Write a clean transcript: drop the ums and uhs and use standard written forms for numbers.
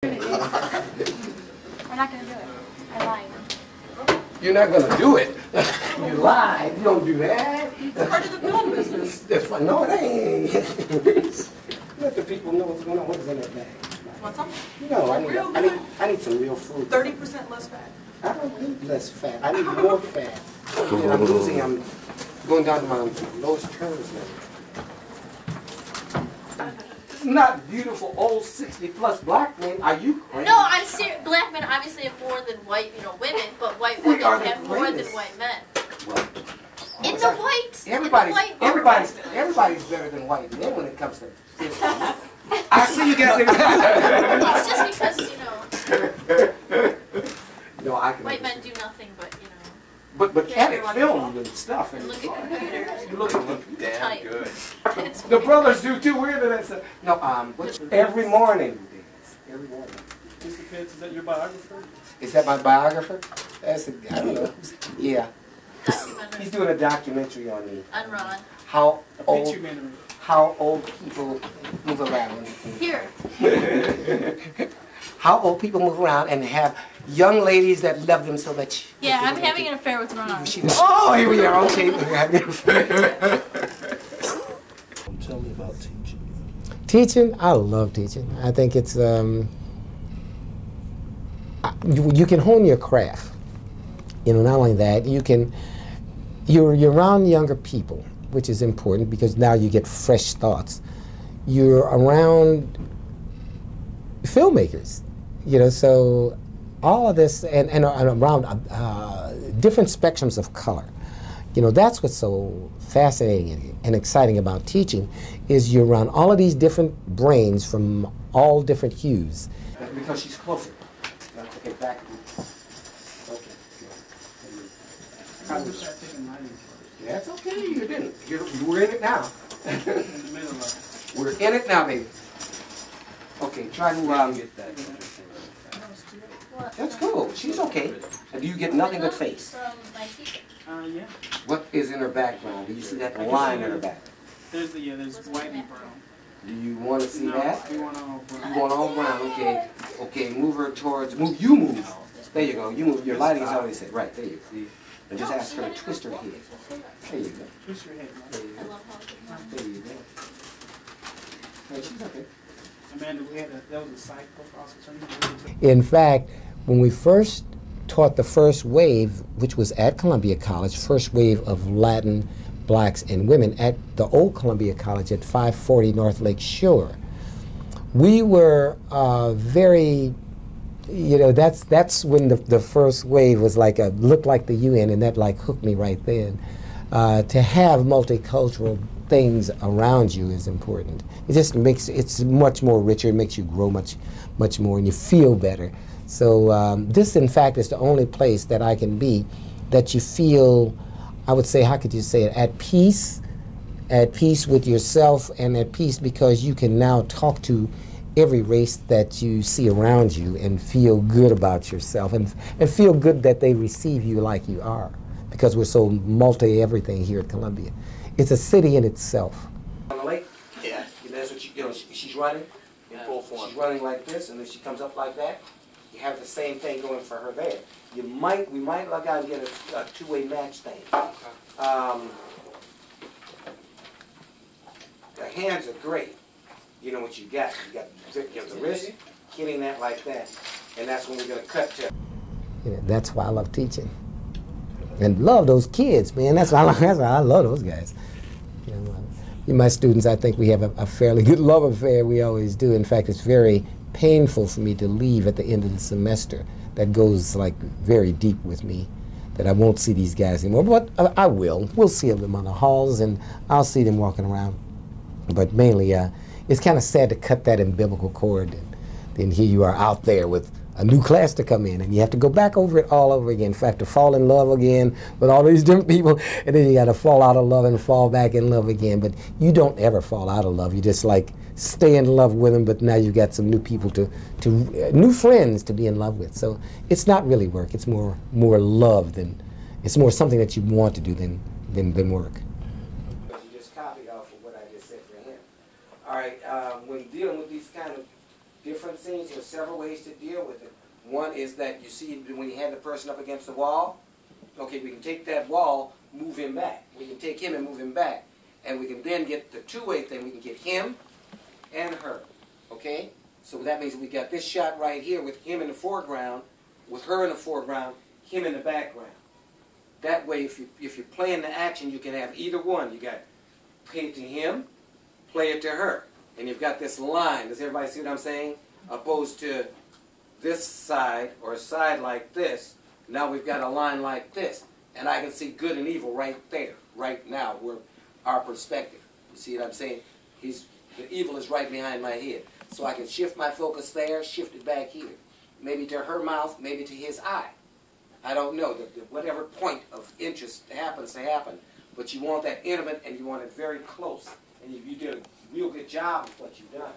We're not going to do it. I lied. You're not going to do it. You lied. You don't do that. It's part of the film business. That's fine. No, it ain't. Let the people know what's going on. What's in that bag? Want some? No, I need some real fruit. 30% less fat. I don't need less fat. I need more fat. And I'm going down to my lowest terms now. Not beautiful old 60-plus black men. Are you crazy? No, I'm serious. Black men obviously have more than white, women, but white women have more than white men. Well, in the white. Everybody's better than white men when it comes to this. I see you guys. It's just because No, I can. White men do nothing but But edit film and stuff. And look at computers. You look damn good. The brothers do too. Weird that stuff. No, every morning. Every morning. Mr. Pitts, is that your biographer? Is that my biographer? I don't know. Yeah. He's doing a documentary on me. On Ron. How old people move around. Here. How old people move around and have young ladies that love them so much. Yeah, I'm having an affair with Ron. Oh, here we are. Okay, we're having an affair. Tell me about teaching. Teaching, I love teaching. I think it's you can hone your craft. Not only that, you're around younger people, which is important because now you get fresh thoughts. You're around filmmakers, so all of this and around different spectrums of color. That's what's so fascinating and exciting about teaching is you're around all of these different brains from all different hues. Because she's closer. Okay, back. Okay. I wish I'd taken writing first. That's okay. You didn't. We're in it now. In the middle of it. We're in it now, baby. Okay, try to get that. That's cool. She's okay. And do you get nothing but face? Yeah. What is in her background? Do you see that line in her back? There's white and brown. Do you want to see that? We want all brown. You want all brown? Okay. Okay. Move her towards. You move. There you go. You move. Your lighting is already set. Right there. You see. And just ask her to twist her head. There you go. Twist your head. There you go. There you go. Hey, she's okay. Amanda, that was a psych profile. In fact, when we first taught the first wave, which was at Columbia College, first wave of Latin blacks and women at the old Columbia College at 540 North Lake Shore, we were very, that's when the first wave was like looked like the UN, and that like hooked me right then. To have multicultural things around you is important. It just it's much more richer. It makes you grow much more, and you feel better. So this, in fact, is the only place that I can be that you feel, I would say, how could you say it, at peace with yourself, and at peace because you can now talk to every race that you see around you and feel good about yourself and feel good that they receive you like you are, because we're so multi-everything here at Columbia. It's a city in itself. On the lake? Yeah. That's what she's running in full form. She's running like this, and then she comes up like that. You have the same thing going for her there. We might look out and get a two-way match thing. The hands are great. You know what you got. You got the wrist, hitting that like that, and that's when we're going to cut to. That's why I love teaching. And love those kids, man. That's why I love those guys. My students, I think we have a fairly good love affair. We always do. In fact, it's very painful for me to leave at the end of the semester. That goes like very deep with me, that I won't see these guys anymore. But I will. We'll see them on the halls, and I'll see them walking around. But mainly, it's kind of sad to cut that umbilical cord. And then here you are out there with a new class to come in, and you have to go back over it all over again. In fact, to fall in love again with all these different people, and then you got to fall out of love and fall back in love again. But you don't ever fall out of love. You just like stay in love with them, but now you've got some new people new friends to be in love with. So it's not really work. It's more love than, it's more something that you want to do than work. You just copied off of what I just said for him. All right, when dealing with these kind of different scenes. There's several ways to deal with it. One is that you see when you have the person up against the wall, okay, we can take that wall, move him back. We can take him and move him back. And we can then get the two-way thing. We can get him and her, okay? So that means we got this shot right here with him in the foreground, with her in the foreground, him in the background. That way, if you're playing the action, you can have either one. You got play it to him, play it to her. And you've got this line. Does everybody see what I'm saying? Opposed to this side, or a side like this, now we've got a line like this. And I can see good and evil right there, right now, where our perspective. You see what I'm saying? The evil is right behind my head. So I can shift my focus there, shift it back here. Maybe to her mouth, maybe to his eye. I don't know. Whatever point of interest happens to happen. But you want that intimate and you want it very close. And you did a real good job with what you've done.